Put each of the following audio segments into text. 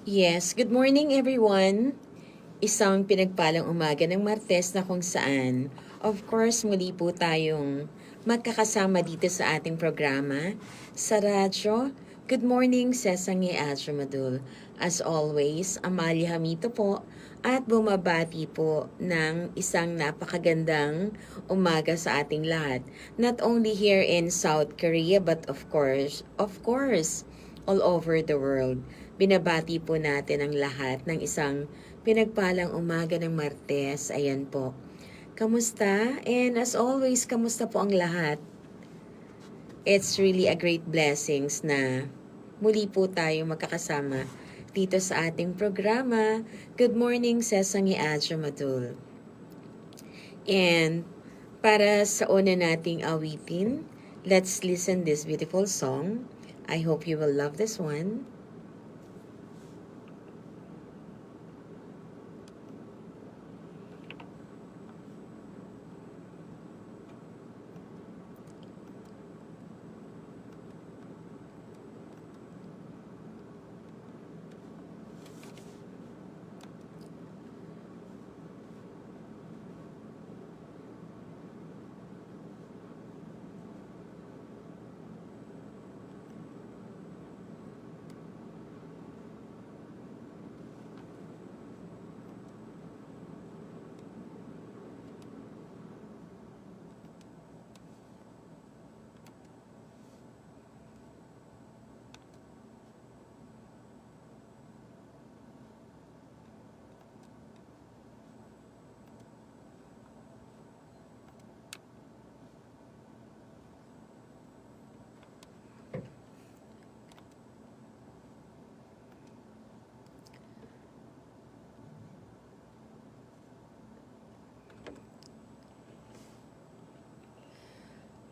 Yes, good morning everyone. Isang pinagpalang umaga ng Martes na kung saan, of course, muli po tayong magkakasama dito sa ating programa sa radyo. Good morning, Sesangi Adramadul. As always, Amalia Hamito po at bumabati po ng isang napakagandang umaga sa ating lahat. Not only here in South Korea but of course, all over the world. Binabati po natin ang lahat ng isang pinagpalang umaga ng Martes. Ayan po. Kamusta? And as always, kamusta po ang lahat? It's really a great blessings na muli po tayo magkakasama dito sa ating programa. Good morning, Sesangi Adjo Madul. And para sa una nating awitin, let's listen this beautiful song. I hope you will love this one.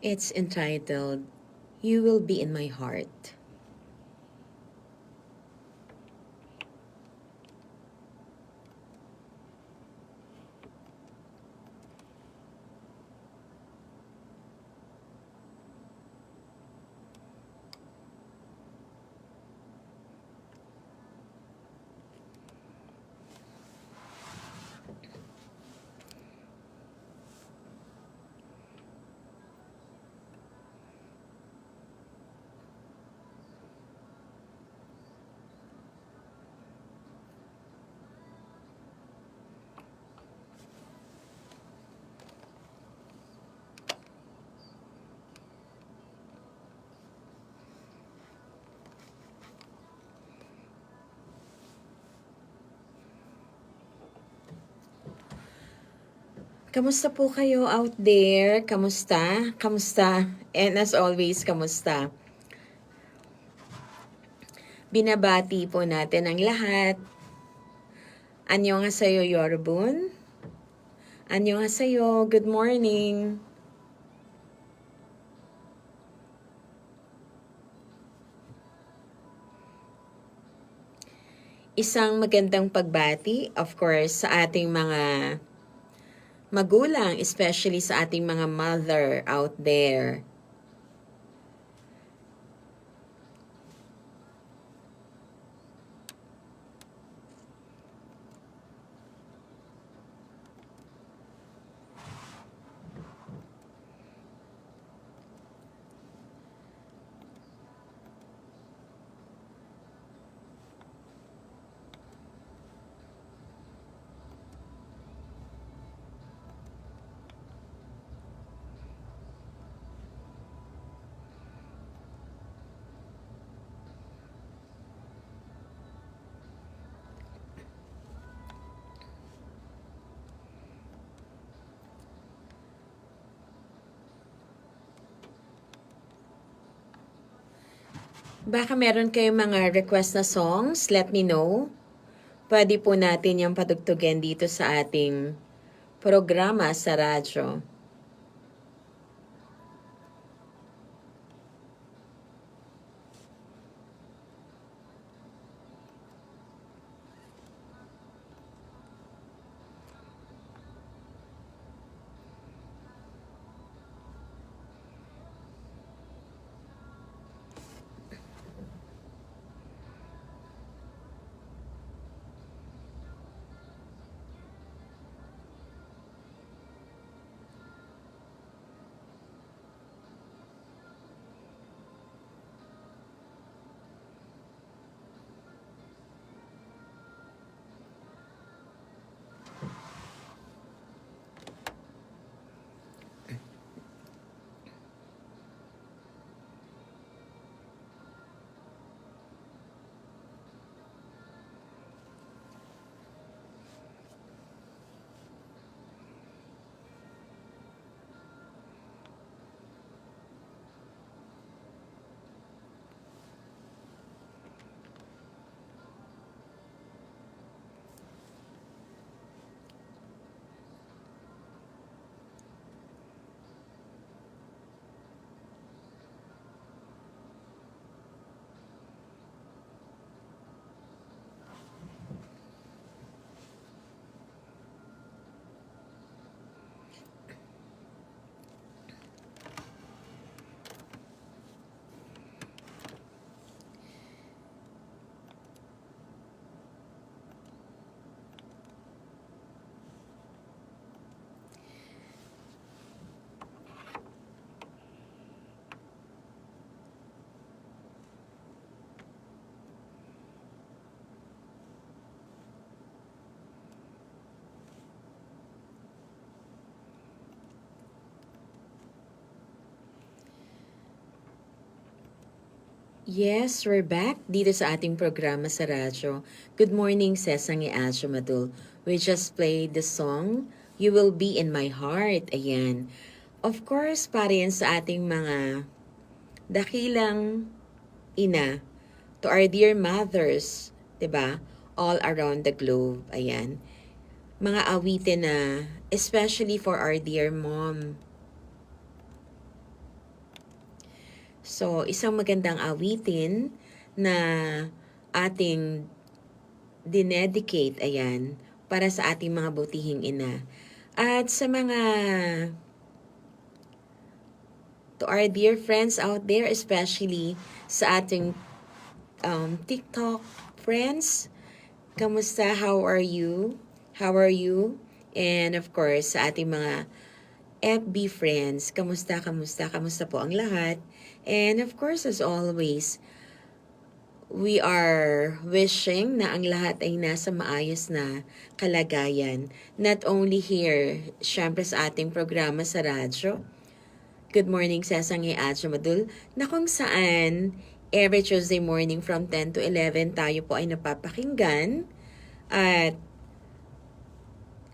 It's entitled, You Will Be in My Heart. Kamusta po kayo out there? Kamusta? Kamusta? And as always, kamusta? Binabati po natin ang lahat. Annyeonghaseyo Yorobun. Annyeonghaseyo. Good morning. Isang magandang pagbati, of course, sa ating mga magulang, especially sa ating mga mother out there. Baka meron kayong mga request na songs, let me know. Pwede po natin yung patugtugin dito sa ating programa sa radyo. Yes, we're back dito sa ating programa sa radyo. Good morning, Sesang Asyo Madul. We just played the song, You Will Be in My Heart. Ayan. Of course, para yan sa ating mga dakilang ina, to our dear mothers, 'di ba? All around the globe. Ayan. Mga awitin na, especially for our dear mom. So, isang magandang awitin na ating dinedicate, ayan, para sa ating mga butihing ina. At sa mga, to our dear friends out there, especially sa ating TikTok friends, kamusta? How are you? How are you? And of course, sa ating mga FB friends, kamusta, kamusta, kamusta po ang lahat? And of course, as always, we are wishing na ang lahat ay nasa maayos na kalagayan. Not only here, syempre sa ating programa sa radyo, Good Morning Sesang Adjo Madul, na kung saan every Tuesday morning from 10 to 11 tayo po ay napapakinggan at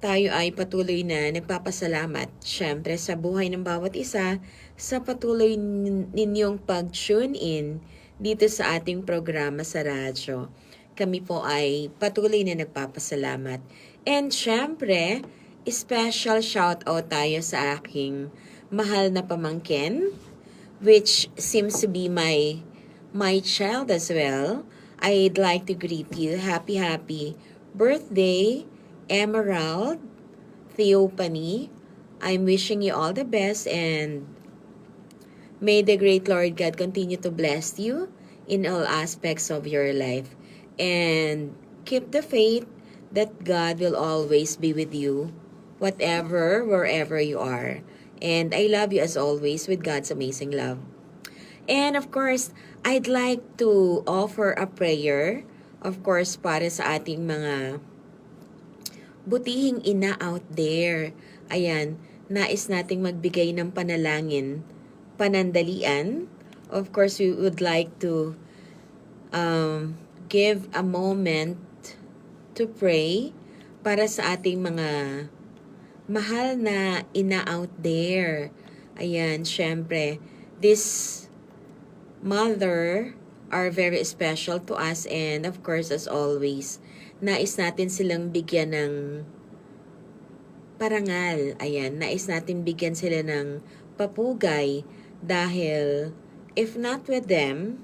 tayo ay patuloy na nagpapasalamat, syempre, sa buhay ng bawat isa sa patuloy ninyong pag-tune in dito sa ating programa sa radyo. Kami po ay patuloy na nagpapasalamat. And syempre, special shout out tayo sa aking mahal na pamangkin, which seems to be my child as well. I'd like to greet you. Happy birthday, Emerald Theophany. I'm wishing you all the best and may the great Lord God continue to bless you in all aspects of your life. And keep the faith that God will always be with you, wherever you are. And I love you as always with God's amazing love. And of course, I'd like to offer a prayer, of course, para sa ating mga butihing ina out there. Ayan, nais nating magbigay ng panalangin, panandalian. Of course, we would like to give a moment to pray para sa ating mga mahal na ina out there. Ayan, syempre, this mother are very special to us, and of course, as always, nais natin silang bigyan ng parangal. Ayan, nais natin bigyan sila ng papugay dahil if not with them,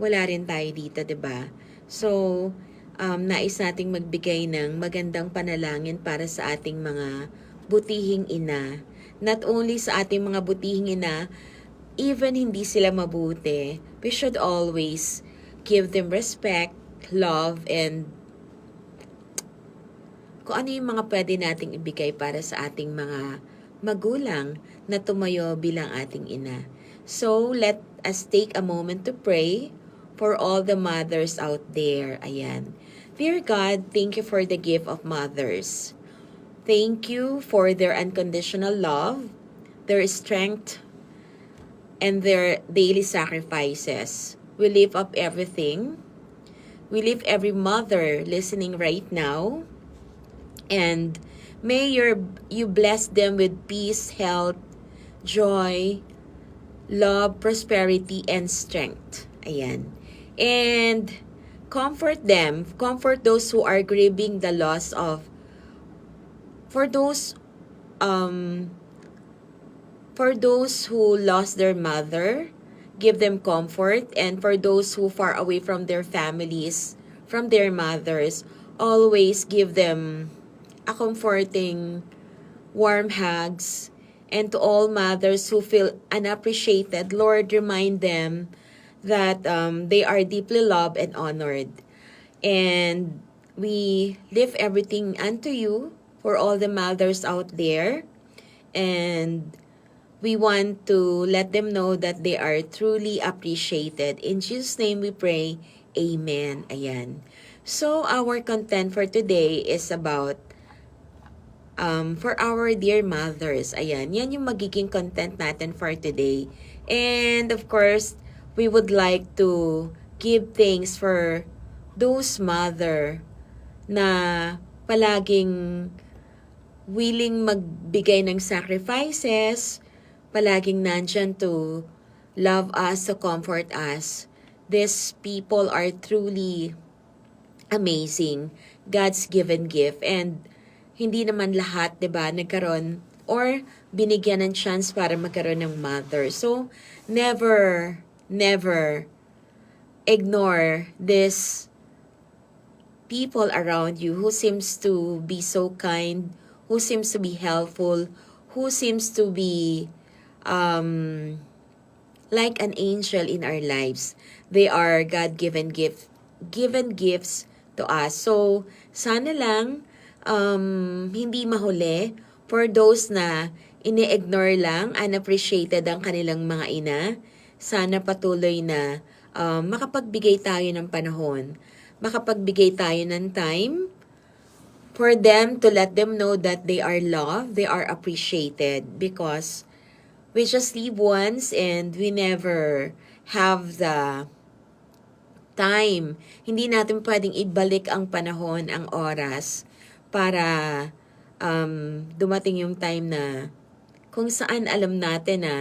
wala rin tayo dito, 'di ba? So, nais nating magbigay ng magandang panalangin para sa ating mga butihing ina. Not only sa ating mga butihing ina, even hindi sila mabuti, we should always give them respect, love, and kung ano yung mga pwede nating ibigay para sa ating mga magulang na tumayo bilang ating ina. So, let us take a moment to pray for all the mothers out there. Ayan. Dear God, thank you for the gift of mothers. Thank you for their unconditional love, their strength, and their daily sacrifices. We lift up everything. We lift every mother listening right now. And may you bless them with peace, health, joy, love, prosperity, and strength. Ayan. And comfort them. Comfort those who are grieving the loss of, for those who lost their mother, give them comfort. And for those who far away from their families, from their mothers, always give them a comforting, warm hugs. And to all mothers who feel unappreciated, Lord, remind them that they are deeply loved and honored. And we lift everything unto you for all the mothers out there. And we want to let them know that they are truly appreciated. In Jesus' name we pray, Amen. Ayan. So, our content for today is about for our dear mothers. Ayan, yan yung magiging content natin for today. And of course, we would like to give thanks for those mother na palaging willing magbigay ng sacrifices, palaging nandyan to love us, to comfort us. These people are truly amazing, God's given gift. And hindi naman lahat, 'di ba, nagkaroon or binigyan ng chance para magkaroon ng mother. So, never ignore this people around you who seems to be so kind, who seems to be helpful, who seems to be like an angel in our lives. They are God-given given gifts to us. So, sana lang hindi mahuli for those na ini-ignore lang, unappreciated ang kanilang mga ina. Sana patuloy na makapagbigay tayo ng panahon, makapagbigay tayo ng time for them to let them know that they are loved, they are appreciated, because we just live once and we never have the time. Hindi natin pwedeng ibalik ang panahon, ang oras, para dumating yung time na kung saan alam natin na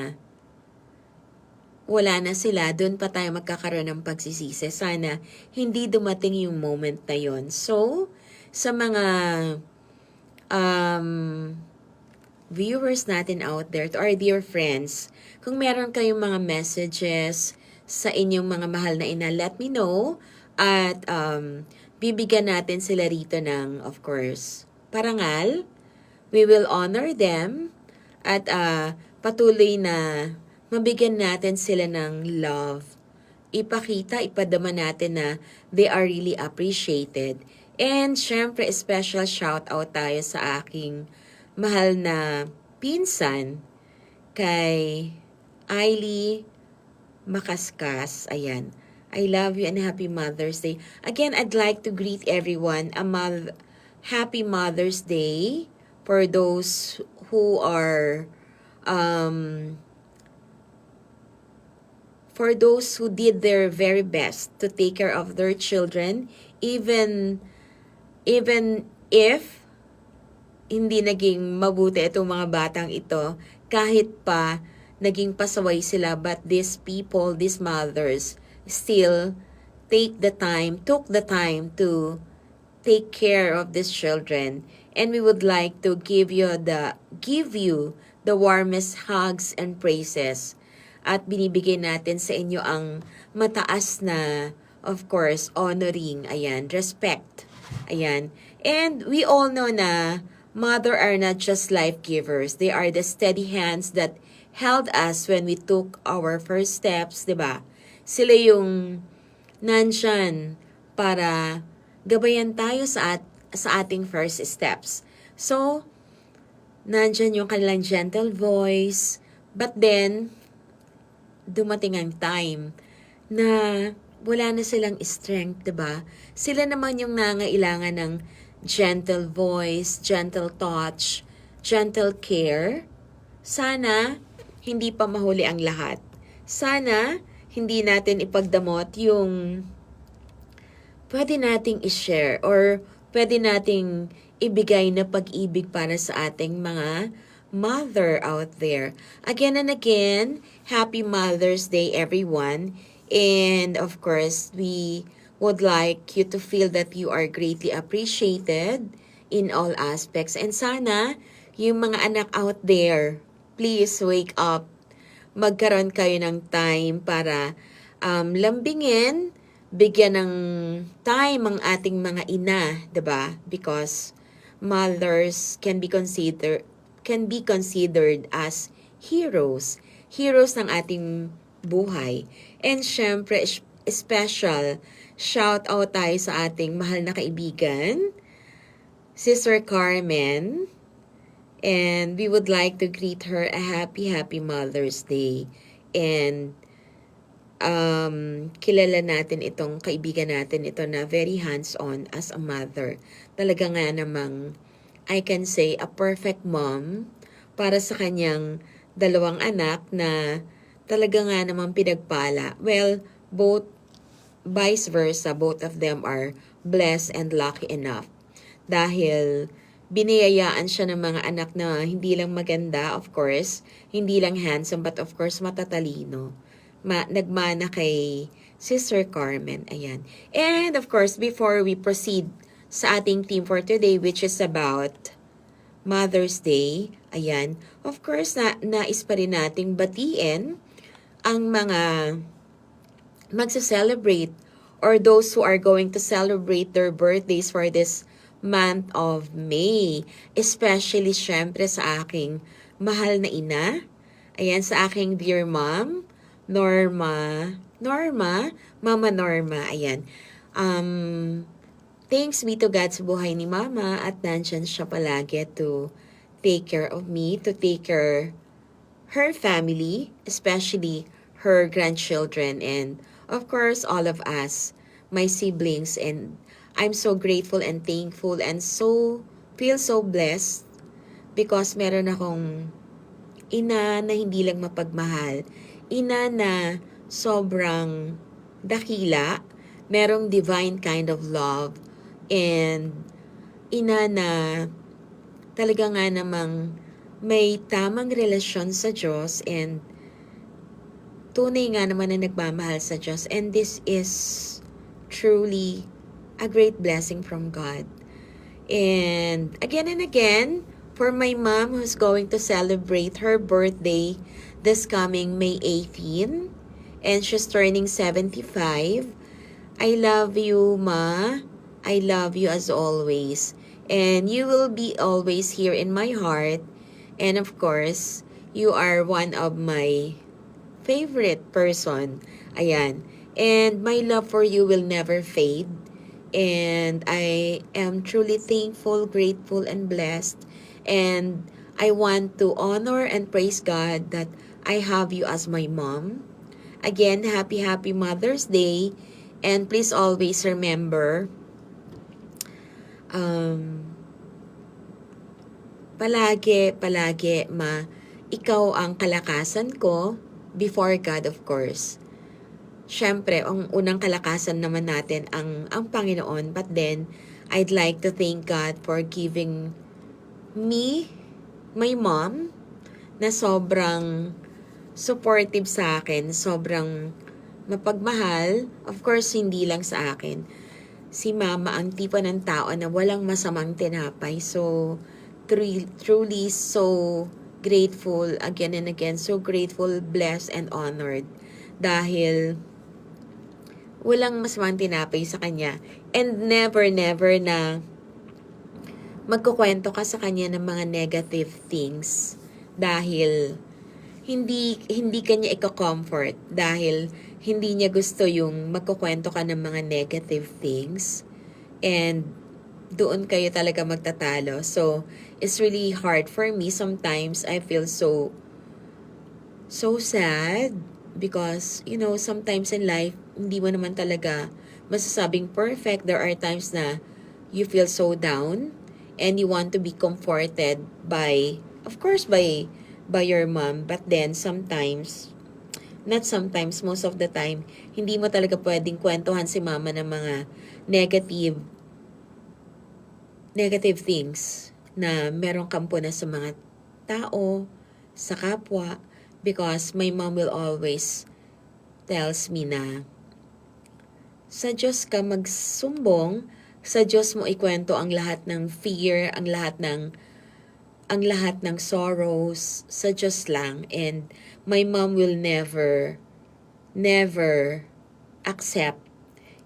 wala na sila, doon pa tayo magkakaroon ng pagsisisi. Sana hindi dumating yung moment na yon. So, sa mga viewers natin out there, to our dear friends, kung meron kayong mga messages sa inyong mga mahal na ina, let me know. At bibigyan natin sila rito ng, of course, parangal. We will honor them. At patuloy na mabigyan natin sila ng love. Ipakita, ipadama natin na they are really appreciated. And syempre, special shout out tayo sa aking mahal na pinsan, kay Ailey Makaskas. Ayan. I love you and happy Mother's Day. Again, I'd like to greet everyone happy Mother's Day for those who are for those who did their very best to take care of their children, even if hindi naging mabuti itong mga batang ito, kahit pa naging pasaway sila, but these people, these mothers, still took the time to take care of these children. And we would like to give you the warmest hugs and praises. At binibigay natin sa inyo ang mataas na, of course, honoring, ayan, respect. Ayan. And we all know na mother are not just life givers. They are the steady hands that held us when we took our first steps, 'di ba? Sila yung nandyan para gabayan tayo sa ating first steps. So, nandyan yung kanilang gentle voice, but then dumating ang time na wala na silang strength, 'di ba? Sila naman yung nangailangan ng gentle voice, gentle touch, gentle care. Sana hindi pa mahuli ang lahat. Sana hindi natin ipagdamot yung pwede nating i-share or pwede nating ibigay na pag-ibig para sa ating mga mother out there. Again and again, happy Mother's Day everyone. And of course, we would like you to feel that you are greatly appreciated in all aspects. And sana, yung mga anak out there, please wake up. Magkaroon kayo ng time para lambingin, bigyan ng time ang ating mga ina, 'di ba? Because mothers can be considered as heroes ng ating buhay. And syempre, special shout out tayo sa ating mahal na kaibigan, Sister Carmen. And we would like to greet her a happy Mother's Day. And kilala natin itong kaibigan natin ito na very hands-on as a mother. Talaga nga namang, I can say, a perfect mom para sa kanyang dalawang anak na talaga nga namang pinagpala. Well, both vice versa, both of them are blessed and lucky enough. Dahil biniyayaan siya ng mga anak na hindi lang maganda, of course, hindi lang handsome, but of course matatalino. Nagmana kay Sister Carmen. Ayan. And of course, before we proceed sa ating theme for today, which is about Mother's Day, ayan, of course, nais pa rin nating batiin ang mga magsa-celebrate or those who are going to celebrate their birthdays for this month of May. Especially, syempre, sa aking mahal na ina. Ayan, sa aking dear mom, Mama Norma, ayan. Thanks be to God sa buhay ni Mama at nandyan siya palagi to take care of me, to take care her family, especially her grandchildren, and of course, all of us, my siblings, and I'm so grateful and thankful and feel so blessed because meron akong ina na hindi lang mapagmahal, ina na sobrang dakila, merong divine kind of love, and ina na talaga nga namang may tamang relasyon sa Diyos and tunay nga naman na nagmamahal sa Diyos. And this is truly a great blessing from God. And again, for my mom who's going to celebrate her birthday this coming May 18, and she's turning 75, I love you, Ma. I love you as always. And you will be always here in my heart. And of course, you are one of my favorite person. Ayan. And my love for you will never fade. And I am truly thankful, grateful, and blessed. And I want to honor and praise God that I have you as my mom. Again, happy Mother's Day. And please always remember, palagi, Ma, ikaw ang kalakasan ko before God, of course. Siyempre, ang unang kalakasan naman natin ang Panginoon. But then, I'd like to thank God for giving me, my mom, na sobrang supportive sa akin, sobrang mapagmahal. Of course, hindi lang sa akin. Si Mama ang tipo ng tao na walang masamang tinapay. So, truly so grateful again and again. So grateful, blessed, and honored. Dahil walang masamang tinapay sa kanya. And never na magkukwento ka sa kanya ng mga negative things. Dahil hindi kanya i-comfort. Dahil hindi niya gusto yung magkukwento ka ng mga negative things. And doon kayo talaga magtatalo. So, it's really hard for me. Sometimes, I feel so sad because, sometimes in life, hindi mo naman talaga masasabing perfect. There are times na you feel so down and you want to be comforted by, of course, by your mom. But then, not sometimes, most of the time, hindi mo talaga pwedeng kwentuhan si mama ng mga negative things na merong kampo na sa mga tao, sa kapwa, because my mom will always tells me na sa Diyos ka magsumbong, sa Diyos mo ikwento ang lahat ng fear, ang lahat ng sorrows, sa Diyos lang. And my mom will never accept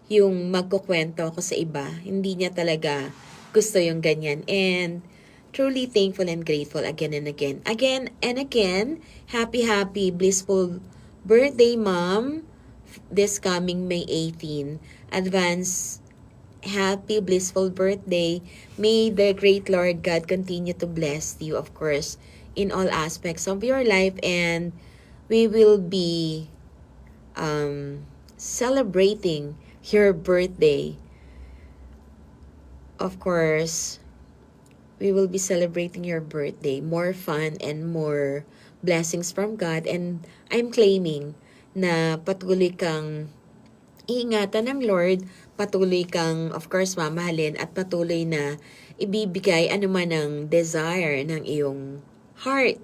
yung magkukwento ko sa iba. Hindi niya talaga gusto yung ganyan. And truly thankful and grateful again and again. Again and again, happy, blissful birthday, Mom, this coming May 18. Advance, happy, blissful birthday. May the great Lord God continue to bless you, of course, in all aspects of your life. And we will be celebrating your birthday. Of course, we will be celebrating your birthday. More fun and more blessings from God, and I'm claiming na patuloy kang iingatan ng Lord, patuloy kang, of course, mamahalin, at patuloy na ibibigay anuman ang desire ng iyong heart.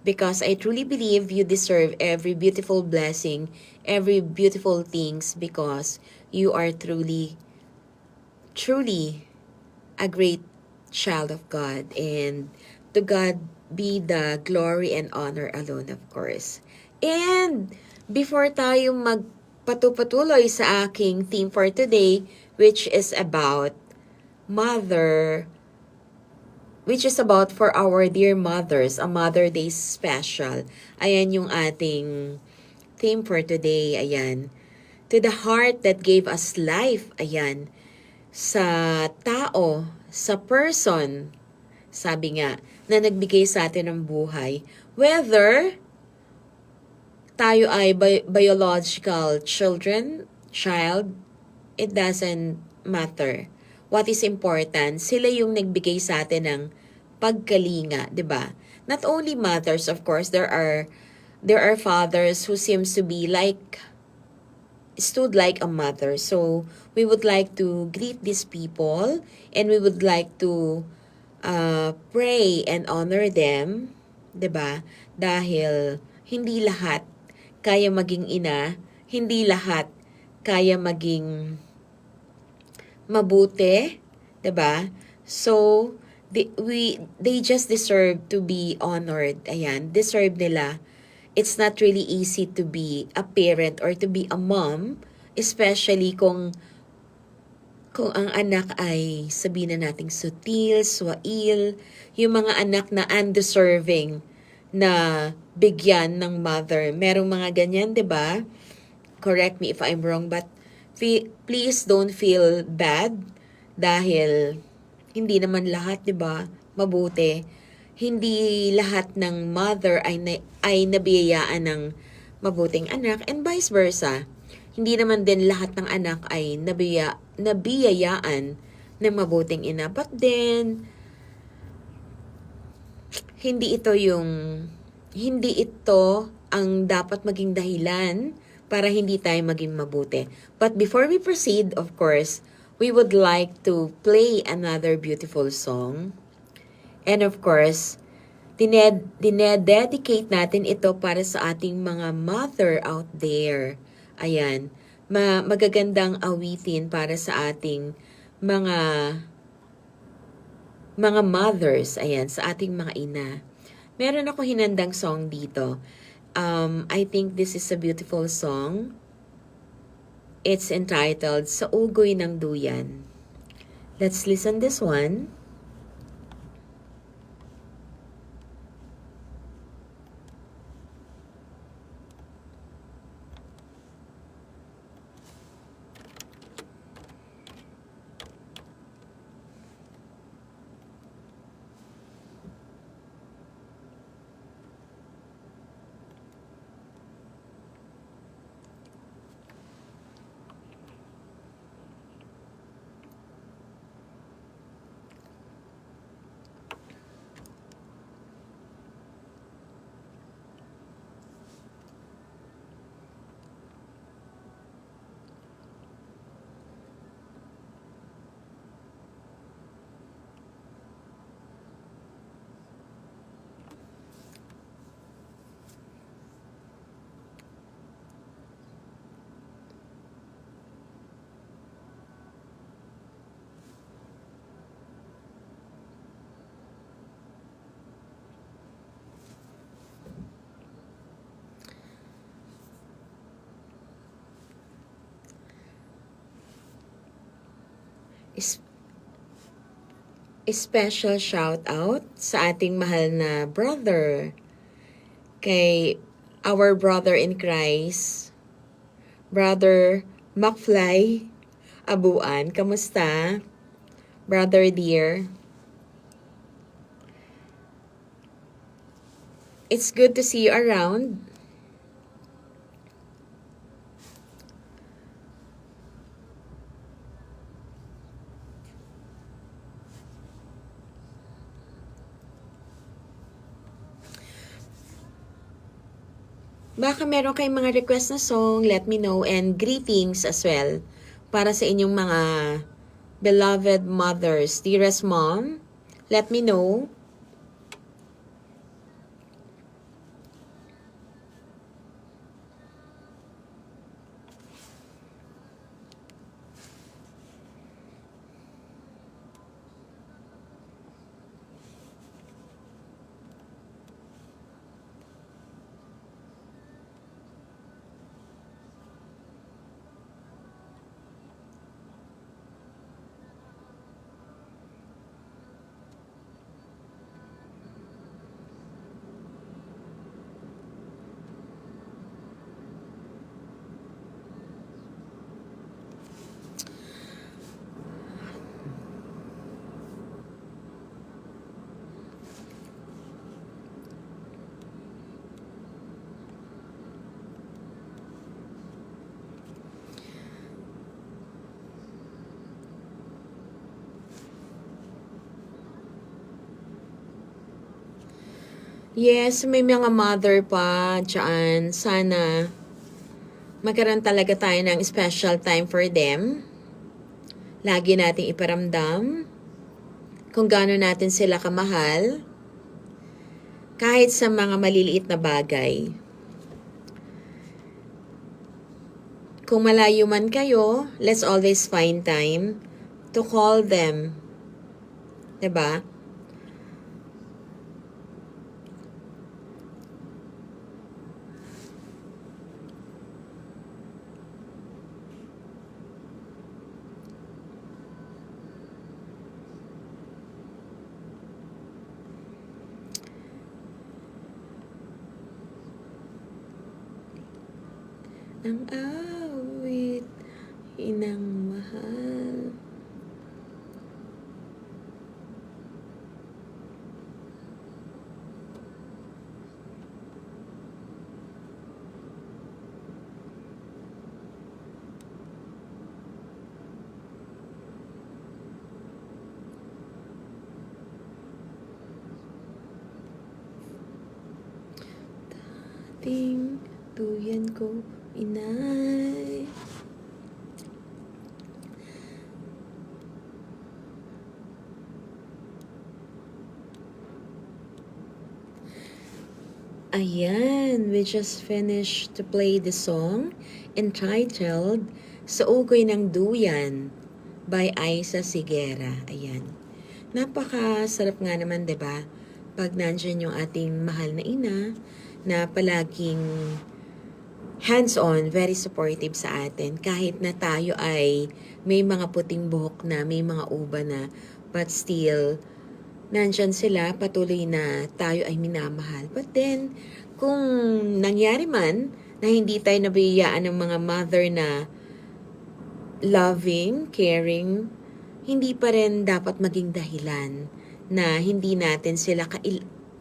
Because I truly believe you deserve every beautiful blessing, every beautiful things, because you are truly, truly a great child of God. And to God be the glory and honor alone, of course. And before tayo magpatuloy sa aking theme for today, which is about mother, which is about for our dear mothers, a Mother Day special. Ayan yung ating theme for today. Ayan. To the heart that gave us life. Ayan. Sa tao, sa person, sabi nga, na nagbigay sa atin ng buhay. Whether tayo ay biological child, it doesn't matter. What is important, sila yung nagbigay sa atin ng pagkalinga, 'di ba? Not only mothers, of course, there are fathers who seems to be like stood like a mother. So, we would like to greet these people, and we would like to pray and honor them, 'di ba? Dahil hindi lahat kaya maging ina, hindi lahat kaya maging mabuti, 'di ba? So, they just deserve to be honored. Ayan, deserve nila. It's not really easy to be a parent or to be a mom, especially kung ang anak ay sabihin na nating sutil, swail, yung mga anak na undeserving na bigyan ng mother. Merong mga ganyan, 'di ba? Correct me if I'm wrong, but please don't feel bad dahil hindi naman lahat, 'di ba, mabuti. Hindi lahat ng mother ay nabiyayaan ng mabuting anak, and vice versa. Hindi naman din lahat ng anak ay nabiyayaan ng mabuting ina. But then, hindi ito ang dapat maging dahilan para hindi tayo maging mabuti. But before we proceed, of course, we would like to play another beautiful song. And of course, dinededicate natin ito para sa ating mga mother out there. Ayan, magagandang awitin para sa ating mga mothers, ayan, sa ating mga ina. Meron ako hinandang song dito. I think this is a beautiful song. It's entitled Sa Ugoy ng Duyan. Let's listen this one. Special shout out sa ating mahal na brother, kay our brother in Christ, Brother McFly Abuan. Kamusta, brother dear? It's good to see you around. Baka meron kayong mga request na song, let me know, and greetings as well para sa inyong mga beloved mothers. Dearest mom, let me know. Yes, may mga mother pa dyan. Sana magkaroon talaga tayo ng special time for them. Lagi nating iparamdam kung gaano natin sila kamahal. Kahit sa mga maliliit na bagay. Kung malayo man kayo, let's always find time to call them. 'Di ba? Ang awit, inang mahal. Dating tuyan ko, inay. Ayan, we just finished to play the song entitled Sa Ugoy ng Duyan by Aiza Sigera. Ayan. Napakasarap nga naman, 'di ba? Pag nandiyan yung ating mahal na ina na palaging hands-on, very supportive sa atin. Kahit na tayo ay may mga puting buhok na, may mga uba na, but still, nandyan sila, patuloy na tayo ay minamahal. But then, kung nangyari man na hindi tayo nabiyayaan ng mga mother na loving, caring, hindi pa rin dapat maging dahilan na hindi natin sila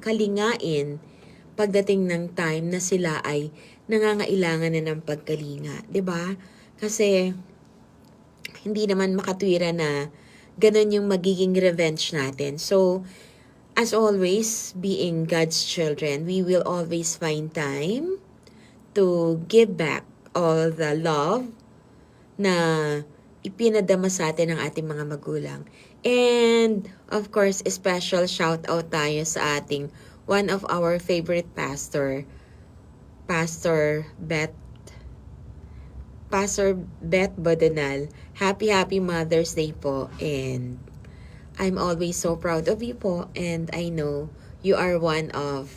kalingain pagdating ng time na sila ay nangangailangan na ng pagkalinga. 'Di ba? Kasi hindi naman makatwira na ganun yung magiging revenge natin. So, as always, being God's children, we will always find time to give back all the love na ipinadama sa atin ng ating mga magulang. And, of course, special shout out tayo sa ating one of our favorite pastor, Pastor Beth Bodonal. Happy Mother's Day po, and I'm always so proud of you po, and I know you are one of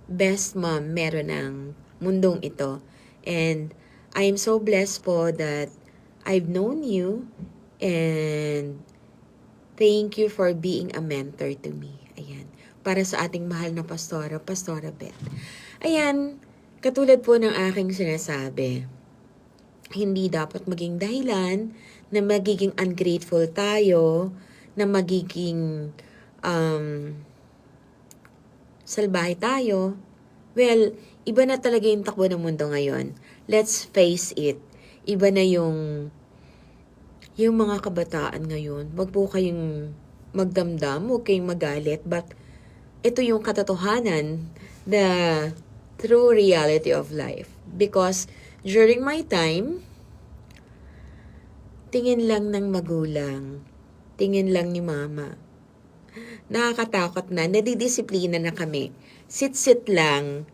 best mom meron ng mundong ito. And I am so blessed po that I've known you, and thank you for being a mentor to me. Ayan. Para sa ating mahal na Pastora Beth. Ayan, katulad po ng aking sinasabi, hindi dapat maging dahilan na magiging ungrateful tayo, na magiging salbahe tayo. Well, iba na talaga yung takbo ng mundo ngayon. Let's face it. Iba na yung mga kabataan ngayon. Wag po kayong magdamdam, huwag kayong magalit, but ito yung katotohanan na true reality of life. Because during my time, tingin lang ng magulang, tingin lang ni mama. Nakakatakot na, nadidisiplina na kami. Sit-sit lang,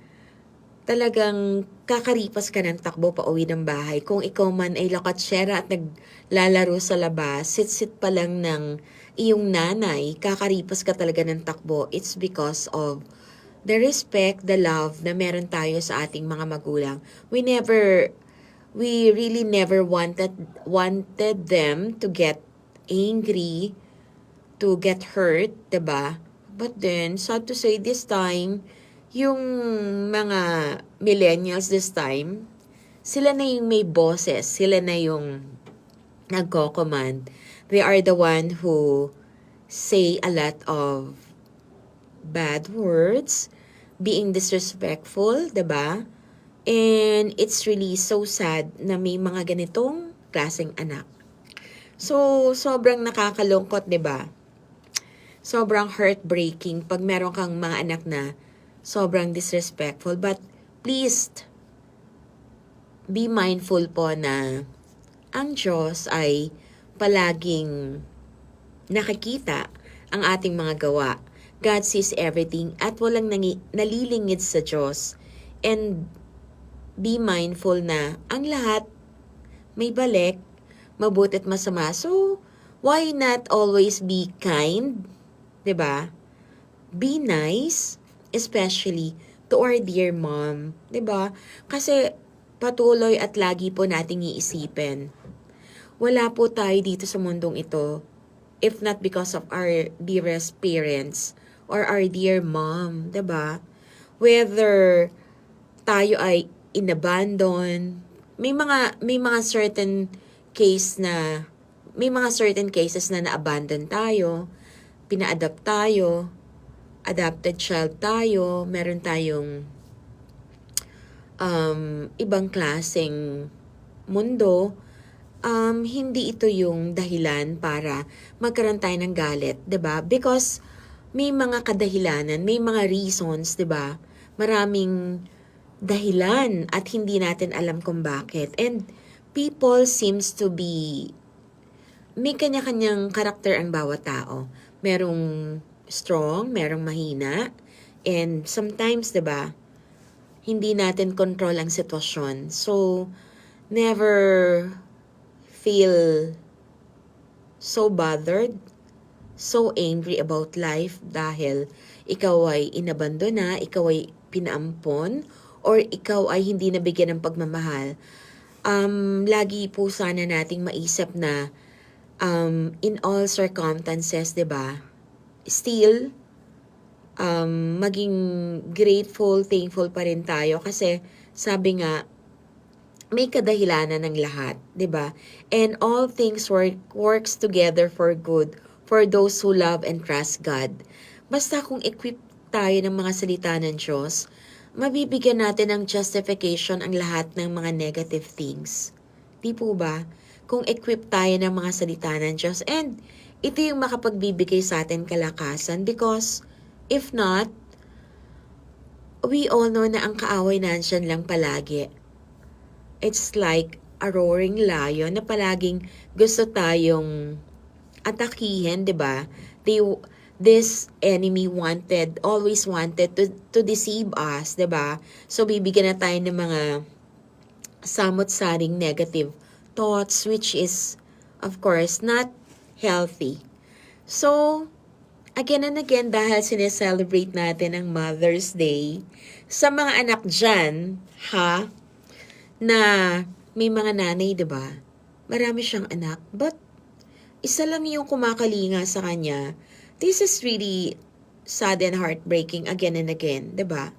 talagang kakaripas ka ng takbo pa uwi ng bahay. Kung ikaw man ay lakatsera at naglalaro sa labas, sit-sit pa lang ng iyong nanay, kakaripas ka talaga ng takbo. It's because of the respect, the love na meron tayo sa ating mga magulang. We really never wanted them to get angry, to get hurt, 'di ba? But then, sad to say, this time, yung mga millennials this time, sila na yung may boses, sila na yung nagko-command. They are the one who say a lot of bad words, being disrespectful, 'di ba? And it's really so sad na may mga ganitong klaseng anak. So, sobrang nakakalungkot, 'di ba? Sobrang heartbreaking pag meron kang mga anak na sobrang disrespectful. But please, be mindful po na ang Diyos ay palaging nakikita ang ating mga gawa. God sees everything at walang nalilingid sa Diyos. And be mindful na ang lahat may balik, mabuti at masama. So, why not always be kind? 'Di ba? Be nice, especially to our dear mom, 'di ba? Kasi patuloy at lagi po nating iisipin. Wala po tayo dito sa mundong ito if not because of our dearest parents or our dear mom, 'di ba? Whether tayo ay inabandon, may mga certain case na may mga certain cases na na-abandon tayo, pina-adopt tayo, adopted child tayo, meron tayong ibang klaseng mundo. Hindi ito yung dahilan para magkaroon tayo ng galit, 'di ba? Because may mga kadahilanan, may mga reasons, 'di ba? Maraming dahilan at hindi natin alam kung bakit. And people seems to be may kanya-kanyang karakter ang bawat tao. Merong strong, merong mahina, and sometimes, 'di ba, hindi natin control ang sitwasyon. So, never feel so bothered, so angry about life dahil ikaw ay inabandona, ikaw ay pinaampon, or ikaw ay hindi nabigyan ng pagmamahal. Lagi po sana nating maisip na in all circumstances, 'di ba? Still maging grateful, thankful pa rin tayo kasi sabi nga may kadahilanan ng lahat, 'di ba? And all things works together for good for those who love and trust God. Basta kung equip tayo ng mga salita ng Diyos, mabibigyan natin ng justification ang lahat ng mga negative things. Di po ba? Kung equip tayo ng mga salita ng Diyos. And ito yung makapagbibigay sa atin kalakasan because if not, we all know na ang kaaway nandyan lang palagi. It's like a roaring lion na palaging gusto tayong atakihin, 'di ba? This enemy always wanted to deceive us, 'di ba? So bibigyan na tayo ng mga samot-saring negative thoughts which is of course not healthy. So again and again, dahil sineselebrate natin ang Mother's Day, sa mga anak dyan, na may mga nanay, 'di ba? Marami siyang anak, but isa lang yung kumakalinga sa kanya. This is really sad and heartbreaking again and again, 'di ba?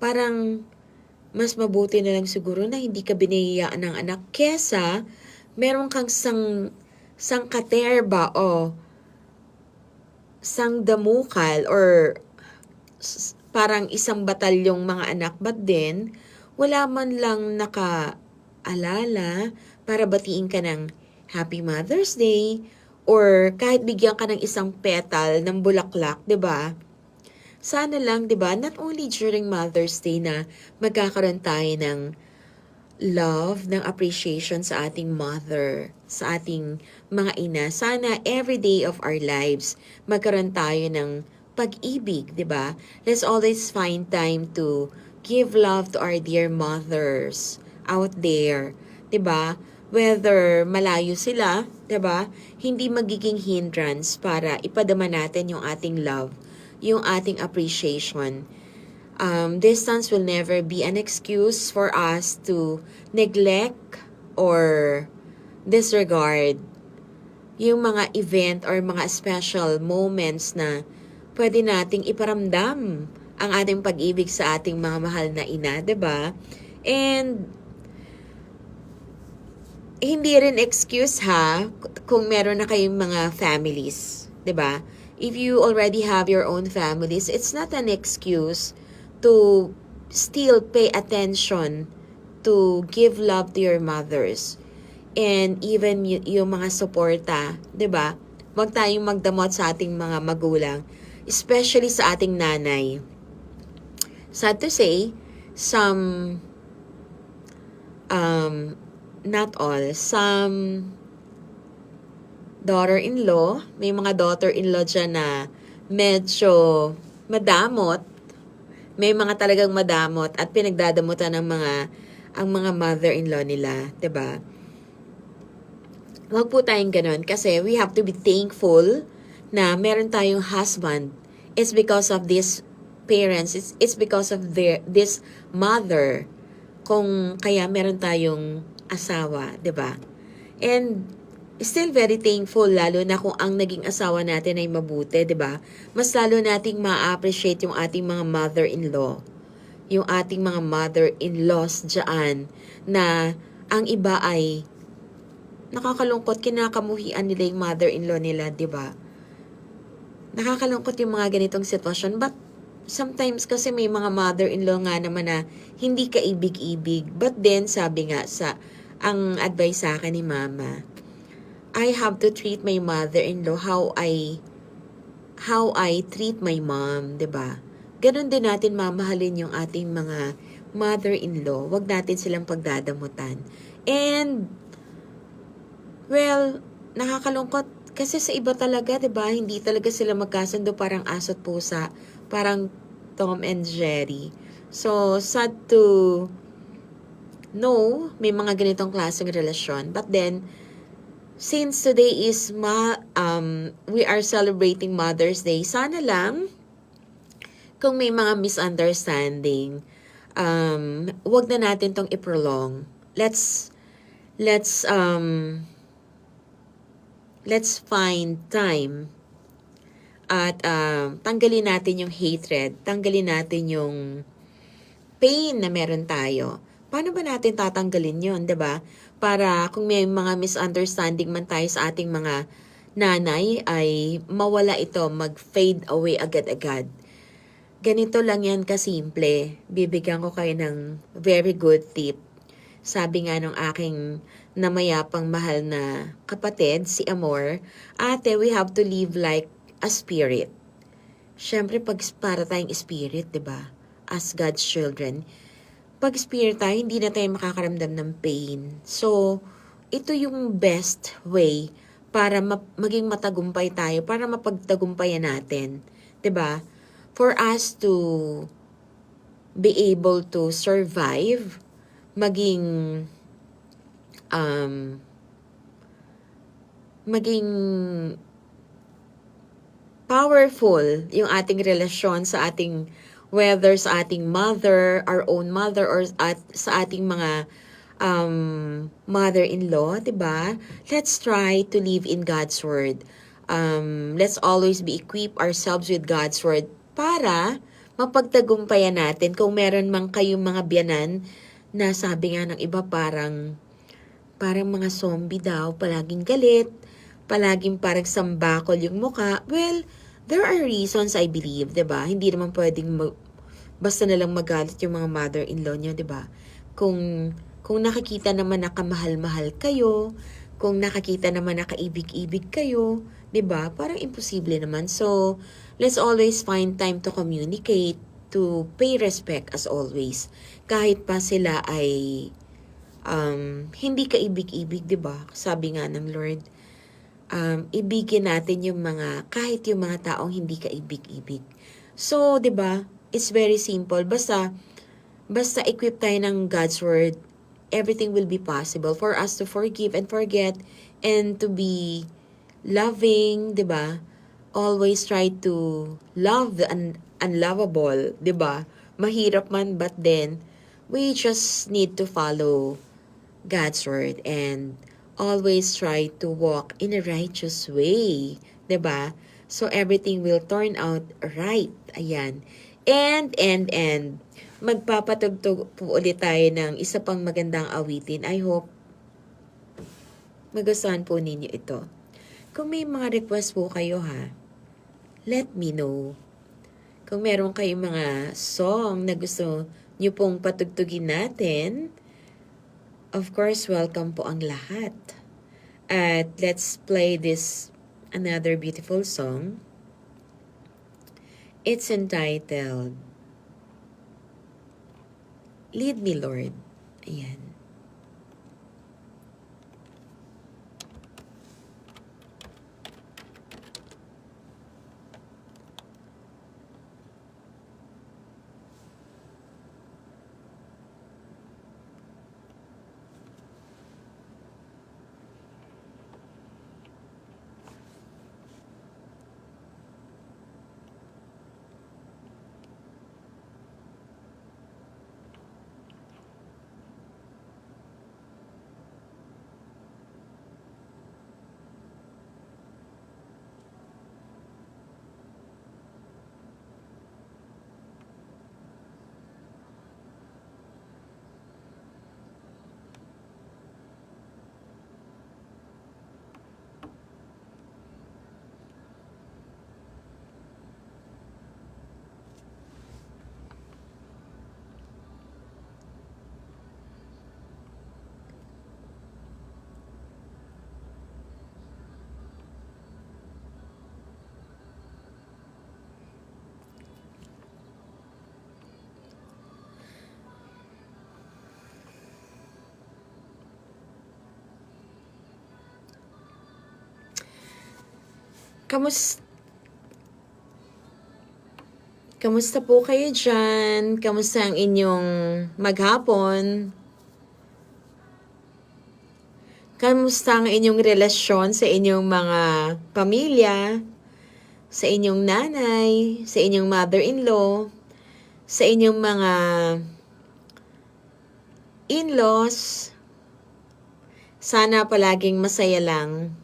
Parang mas mabuti na lang siguro na hindi ka biniyayaan ng anak kesa meron kang sangkaterba o sangdamukal or parang isang batalyong mga anak, but then wala man lang nakaalala para batiin ka ng Happy Mother's Day or kahit bigyan ka ng isang petal ng bulaklak, 'di ba? Sana lang, di ba, not only during Mother's Day na magkakaroon tayo ng love, ng appreciation sa ating mother, sa ating mga ina. Sana every day of our lives, magkaroon tayo ng pag-ibig, di ba? Let's always find time to give love to our dear mothers out there, di ba? Whether malayo sila, di ba? Hindi magiging hindrance para ipadama natin yung ating love, yung ating appreciation. Distance will never be an excuse for us to neglect or disregard yung mga event or mga special moments na pwede nating iparamdam ang ating pag-ibig sa ating mga mahal na ina, 'di ba? And hindi rin excuse kung meron na kayong mga families, 'di ba? If you already have your own families, it's not an excuse to still pay attention to give love to your mothers. And even yung mga suporta, 'di ba? Huwag tayong magdamot sa ating mga magulang, especially sa ating nanay. Sad to say, some not all, some daughter-in-law, may mga daughter-in-law dyan na medyo madamot. May mga talagang madamot at pinagdadamutan ng ang mga mother-in-law nila, 'di ba? Huwag po tayong ganun kasi we have to be thankful na meron tayong husband. It's because of these parents, it's because of this mother kung kaya meron tayong asawa, 'di ba? And still very thankful lalo na kung ang naging asawa natin ay mabuti, 'di ba? Mas lalo nating ma-appreciate yung ating mga mother-in-law. Yung ating mga mother-in-laws diyan na ang iba ay nakakalungkot, kinakamuhian nila yung mother-in-law nila, 'di ba? Nakakalungkot yung mga ganitong sitwasyon, but sometimes kasi may mga mother-in-law nga naman na hindi kaibig-ibig. But then, sabi nga ang advice sa akin ni mama, I have to treat my mother-in-law how I treat my mom, 'di ba? Ganon din natin mamahalin yung ating mga mother-in-law. Huwag natin silang pagdadamutan. And well, nakakalungkot kasi sa iba talaga, 'di ba? Hindi talaga sila magkasundo, parang aso't pusa, parang Tom and Jerry. So, sad to know may mga ganitong klaseng relasyon. But then, since today is we are celebrating Mother's Day, sana lang kung may mga misunderstanding, wag na natin tong i-prolong. Let's find time at tanggalin natin yung hatred, tanggalin natin yung pain na meron tayo. Paano ba natin tatanggalin yun, 'di ba? Para kung may mga misunderstanding man tayo sa ating mga nanay, ay mawala ito, mag-fade away agad-agad. Ganito lang yan kasimple. Bibigyan ko kayo ng very good tip. Sabi nga nung aking namayapang mahal na kapatid, si Amor, ate, we have to live like a spirit. Siyempre, para tayong spirit, 'di ba? As God's children, pag spirit tayo, hindi na tayo makakaramdam ng pain. So, ito yung best way para maging matagumpay tayo, para mapagtagumpayan natin. 'Di ba? For us to be able to survive, maging powerful yung ating relasyon sa ating, whether sa ating mother, our own mother, or sa ating mga mother-in-law, 'di ba? Let's try to live in God's word. Let's always be equip ourselves with God's word para mapagtagumpayan natin. Kung meron man kayong mga biyanan na sabi nga ng iba parang mga zombie daw, palaging galit, palaging parang sambakol yung muka. Well, there are reasons, I believe, 'di ba? Hindi naman pwedeng basta na lang magalit yung mga mother-in-law niyo, 'di ba? Kung nakikita naman na kamahal-mahal kayo, kung nakikita naman na kaibig-ibig kayo, 'Di ba? Parang imposible naman. So, let's always find time to communicate, to pay respect as always. Kahit pa sila ay hindi kaibig-ibig, 'di ba? Sabi nga ng Lord, ibigin natin yung mga, kahit yung mga taong hindi kaibig-ibig. So, 'di ba? It's very simple. Basta equip tayo ng God's word, everything will be possible for us to forgive and forget and to be loving, 'di ba? Always try to love the unlovable, 'di ba? Mahirap man, but then we just need to follow God's word and always try to walk in a righteous way, 'di ba? So everything will turn out right. Ayan. And magpapatugtog po ulit tayo ng isa pang magandang awitin. I hope magustuhan po ninyo ito. Kung may mga request po kayo ha, let me know. Kung meron kayong mga song na gusto nyo pong patugtugin natin, of course, welcome po ang lahat. At let's play this another beautiful song. It's entitled, Lead Me Lord. Ayan. Kamusta po kayo dyan? Kamusta ang inyong maghapon? Kamusta ang inyong relasyon sa inyong mga pamilya? Sa inyong nanay? Sa inyong mother-in-law? Sa inyong mga in-laws? Sana palaging masaya lang.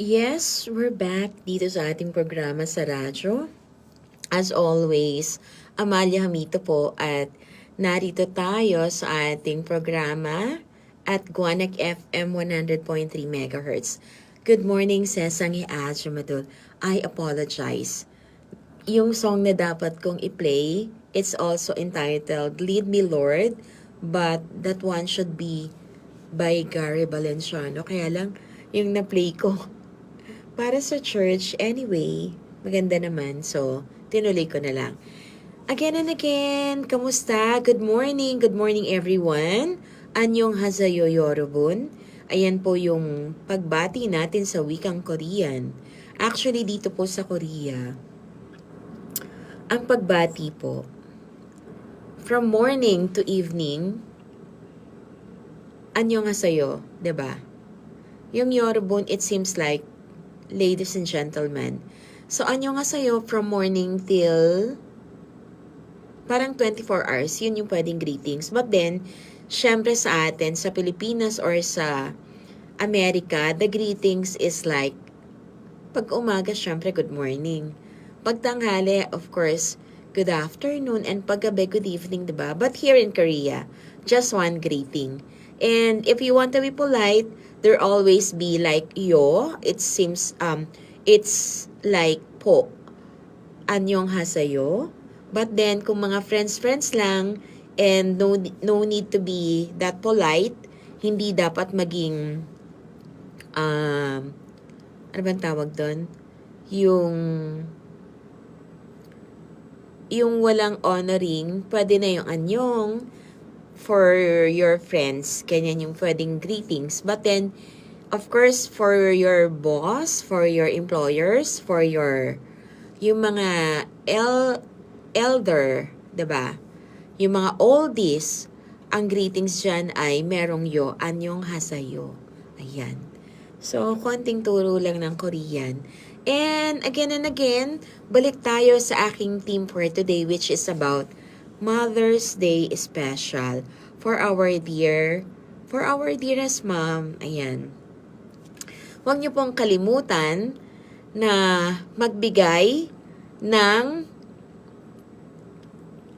Yes, we're back dito sa ating programa sa radyo. As always, Amalia Hamito po at narito tayo sa ating programa at Guanac FM 100.3 MHz. Good morning, Sesang Adjumadul. I apologize. Yung song na dapat kong i-play, it's also entitled Lead Me Lord, but that one should be by Gary Valenciano. Kaya lang, yung na-play ko, para sa church, anyway, maganda naman. So, tinuloy ko na lang. Again and again, kamusta? Good morning everyone. Anyong hasayo yorobun. Ayan po yung pagbati natin sa wikang Korean. Actually, dito po sa Korea, ang pagbati po, from morning to evening, anyo nga sa'yo, 'di ba? Yung Yorobun, it seems like, ladies and gentlemen. So, anyo nga sa'yo from morning till parang 24 hours, yun yung pwedeng greetings. But then, syempre sa atin, sa Pilipinas or sa Amerika, the greetings is like, pag umaga, syempre, good morning. Pag tanghali, of course, good afternoon. And pag gabi, good evening, diba? But here in Korea, just one greeting. And if you want to be polite, there always be like yo. It seems, it's like po. Anyong hasayo. But then, kung mga friends lang, and no need to be that polite, hindi dapat maging, ano bang tawag doon? Yung walang honoring, pwede na yung anyong for your friends. Ganyan yung pwedeng greetings. But then, of course, for your boss, for your employers, for yung mga elder, 'di ba? Yung mga oldies, ang greetings dyan ay merong yo, anyong hasayo. Ayan. So, konting turo lang ng Korean. And again, balik tayo sa aking theme for today, which is about Mother's Day special for our dearest mom. Ayan. Huwag niyo pong kalimutan na magbigay ng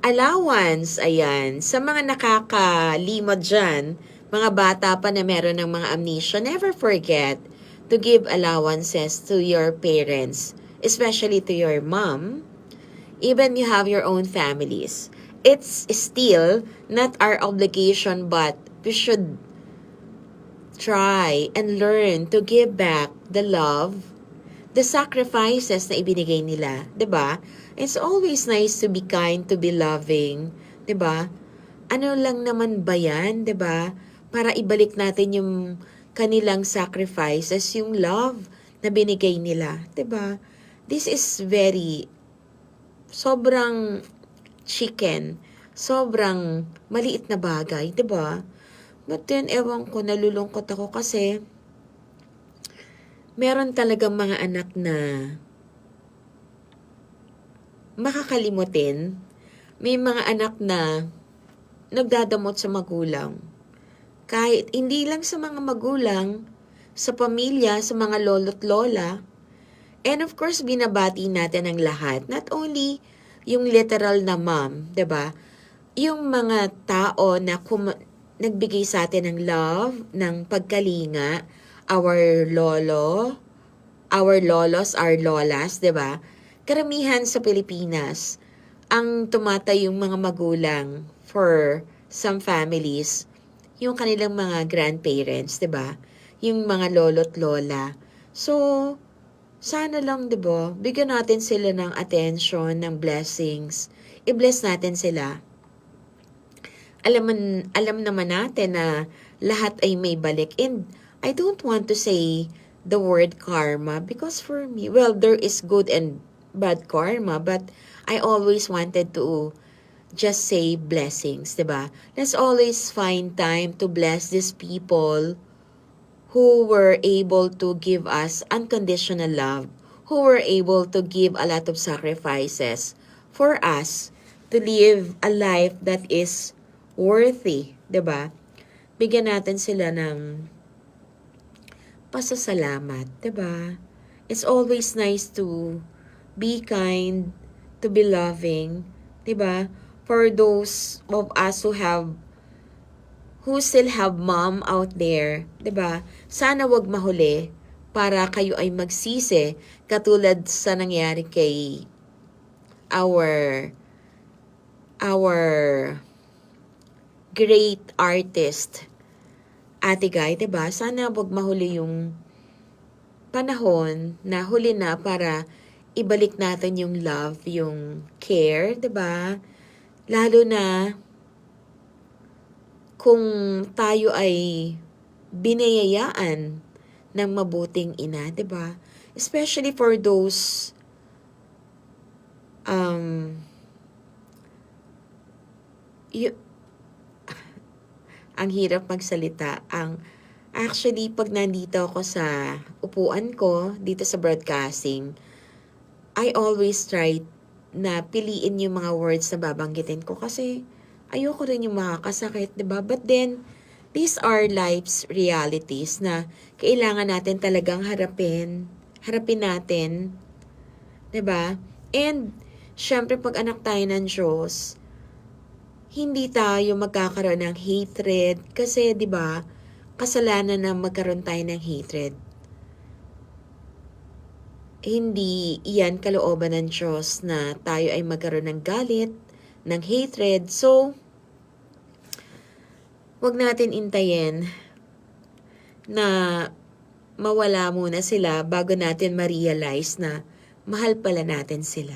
allowance, ayan, sa mga nakakalimot dyan, mga bata pa na meron ng mga amnesia, never forget to give allowances to your parents, especially to your mom, even you have your own families. It's still not our obligation, but we should try and learn to give back the love, the sacrifices na ibinigay nila, 'di ba? It's always nice to be kind, to be loving, 'di ba? Ano lang naman ba 'yan, 'di ba? Para ibalik natin yung kanilang sacrifices, yung love na binigay nila, 'di ba? This is very sobrang chicken, sobrang maliit na bagay, 'di ba? But then, ewan ko, nalulungkot ako kasi meron talagang mga anak na makakalimutin. May mga anak na nagdadamot sa magulang. Kahit hindi lang sa mga magulang, sa pamilya, sa mga lolo't lola. And of course, binabati natin ang lahat. Not only yung literal na mom, 'di ba? Yung mga tao na nagbigay sa atin ng love, ng pagkalinga, our lolos, our lolas, 'di ba? Karamihan sa Pilipinas, ang tumatay yung mga magulang for some families, yung kanilang mga grandparents, 'di ba? Yung mga lolo't lola. So, sana lang, 'di ba? Bigyan natin sila ng attention, ng blessings. I-bless natin sila. Alam naman natin na lahat ay may balik. And I don't want to say the word karma because for me, well, there is good and bad karma, but I always wanted to just say blessings, 'di ba? Let's always find time to bless these people who were able to give us unconditional love, who were able to give a lot of sacrifices for us to live a life that is worthy, 'di ba? Bigyan natin sila ng pasasalamat, 'di ba? It's always nice to be kind, to be loving, 'di ba? For those of us who still have mom out there, 'di ba? Sana wag mahuli para kayo ay magsisi katulad sa nangyari kay our great artist Ate Guy, 'di ba? Sana wag mahuli yung panahon na huli na para ibalik natin yung love, yung care, 'di ba? Lalo na kung tayo ay binayayaan ng mabuting ina, 'di ba? Especially for those um y- ang hirap magsalita. Actually, pag nandito ako sa upuan ko, dito sa broadcasting, I always try na piliin yung mga words na babanggitin ko kasi ayoko rin yung makakasakit, 'di ba? But then, these are life's realities na kailangan natin talagang harapin natin, 'di ba? And syempre pag anak tayo ng Diyos, hindi tayo magkakaroon ng hatred kasi 'di ba? Kasalanan na magkaroon tayo ng hatred. Hindi iyan kalooban ng Diyos na tayo ay magkaroon ng galit, ng hatred. So, wag natin intayin na mawala muna sila bago natin ma-realize na mahal pala natin sila.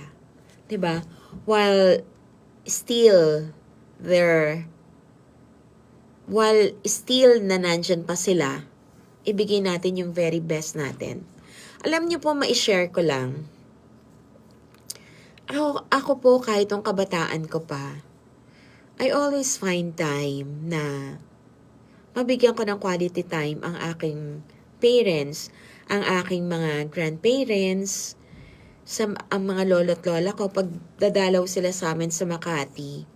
'Di ba? While still there, while still na nandyan pa sila, ibigay natin yung very best natin. Alam niyo po, ma-share ko lang. Ako po, kahit yung kabataan ko pa, I always find time na mabigyan ko ng quality time ang aking parents, ang aking mga grandparents, ang mga lolo't lola ko, pag dadalaw sila sa amin sa Makati.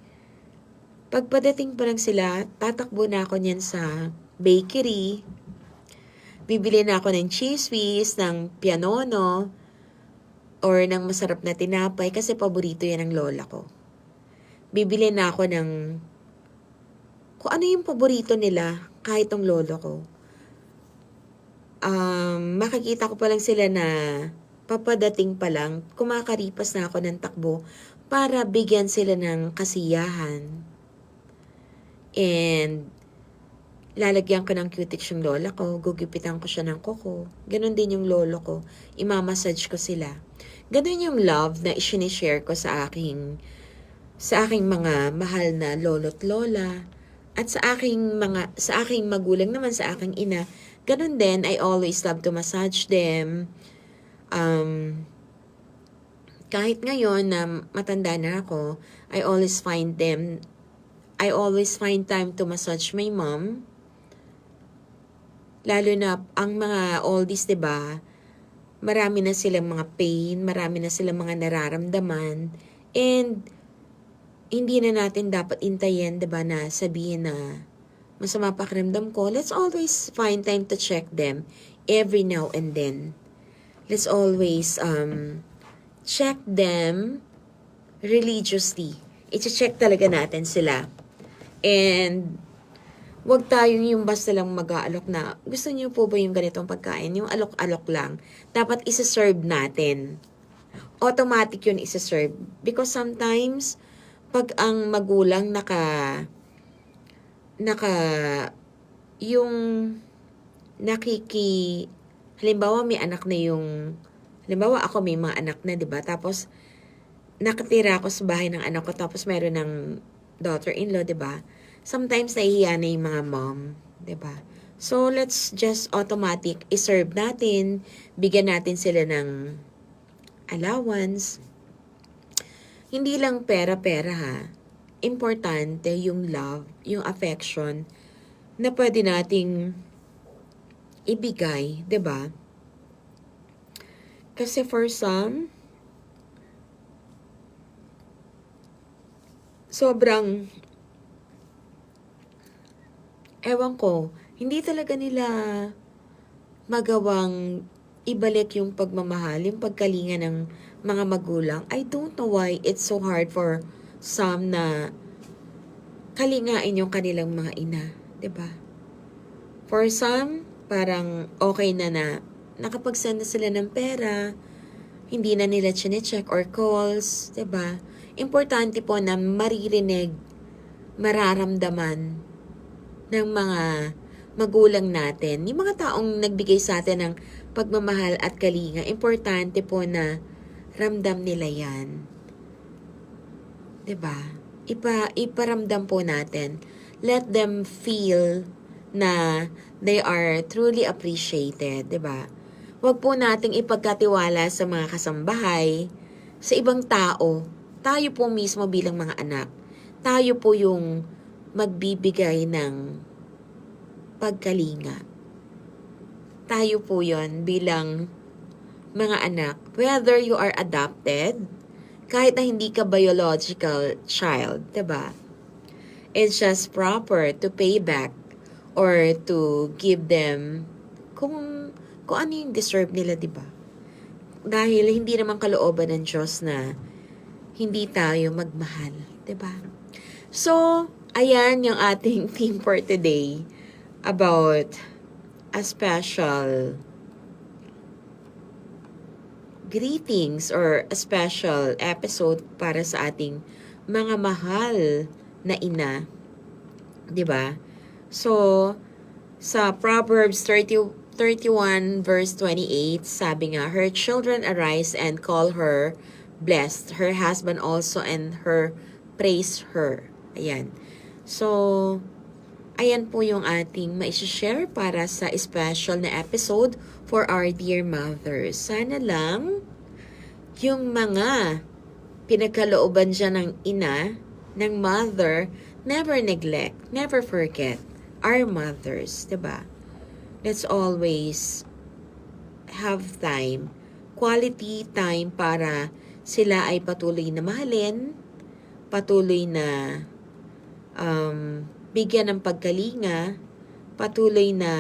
Pagpadating pa lang sila, tatakbo na ako niyan sa bakery. Bibili na ako ng cheese whiz, ng pianono, or ng masarap na tinapay kasi paborito yan ng lola ko. Bibili na ako ng kung ano yung paborito nila, kahit ng lolo ko. Makikita ko pa lang sila na papadating pa lang, kumakaripas na ako ng takbo para bigyan sila ng kasiyahan. And lalagyan ko ng cutix yung lola ko, gugupitan ko siya ng kuko. Ganon din yung lolo ko, imamassage ko sila. Ganon yung love na isinishare ko sa aking mga mahal na lolo't lola. At sa aking magulang naman, sa aking ina, ganun din, I always love to massage them. Kahit ngayon na matanda na ako, I always find time to massage my mom. Lalo na ang mga oldies, 'di ba? Marami na silang mga pain, marami na silang mga nararamdaman, and hindi na natin dapat intayin, 'di ba, na sabihin na masama pakiramdam ko. Let's always find time to check them every now and then. Let's always check them religiously. I-check talaga natin sila. And wag tayong yung basta lang mag-aalok na, gusto niyo po ba yung ganitong pagkain? Yung alok-alok lang. Dapat isa-serve natin. Automatic yun isa-serve. Because sometimes, pag ang magulang yung halimbawa may anak na halimbawa ako may mga anak na, 'di ba? Tapos nakatira ako sa bahay ng anak ko, tapos meron ng daughter-in-law, 'di ba? Sometimes nahihiya na yung mga mom, 'di ba? So let's just automatic i-serve natin, bigyan natin sila ng allowance. Hindi lang pera-pera ha. Importante yung love, yung affection na pwede nating ibigay, 'di ba? Kasi for some, sobrang ewan ko, hindi talaga nila magawang ibalik yung pagmamahal, yung pagkalinga ng mga magulang. I don't know why it's so hard for some na kalingain yung kanilang mga ina, 'di ba? For some, parang okay na nakapagsend na sila ng pera, hindi na nila chine-check or calls, 'di ba? Importante po na maririnig, mararamdaman ng mga magulang natin, yung mga taong nagbigay sa atin ng pagmamahal at kalinga. Importante po na ramdam nila yan. 'Di ba? Iparamdam po natin. Let them feel na they are truly appreciated, 'di ba? Huwag po nating ipagkatiwala sa mga kasambahay, sa ibang tao. Tayo po mismo bilang mga anak. Tayo po yung magbibigay ng pagkalinga. Tayo po yon bilang mga anak. Whether you are adopted, kahit na hindi ka biological child, diba? It's just proper to pay back or to give them kung ano yung deserve nila, diba? Dahil hindi naman kalooban ng Diyos na hindi tayo magmahal, diba? So, ayan yung ating theme for today about a special greetings or a special episode para sa ating mga mahal na ina. 'Di ba? So, sa Proverbs 31 verse 28, sabi nga, her children arise and call her blessed, her husband also and her praise her. Ayan. So, ayan po yung ating ma-share para sa special na episode for our dear mothers. Sana lang yung mga pinagkalooban dyan ng ina, ng mother, never neglect, never forget our mothers, diba? Let's always have time, quality time para sila ay patuloy na mahalin, patuloy na bigyan ng pagkalinga, patuloy na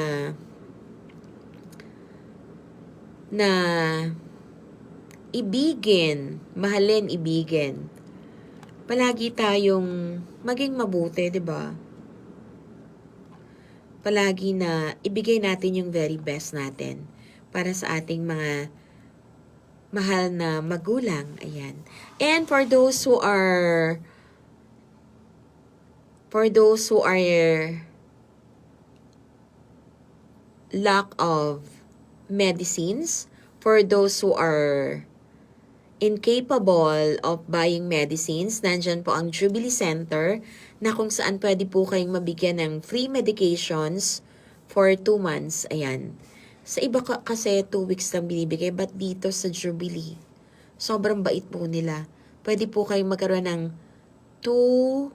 ibigin, mahalin, ibigin. Palagi tayong maging mabuti, 'di ba? Palagi na ibigay natin yung very best natin para sa ating mga mahal na magulang. Ayan. And for those who are lack of medicines, for those who are incapable of buying medicines, nandyan po ang Jubilee Center na kung saan pwede po kayong mabigyan ng free medications for 2 months. Ayan. Sa iba kasi 2 weeks lang binibigay, but dito sa Jubilee, sobrang bait po nila. Pwede po kayong magkaroon ng 2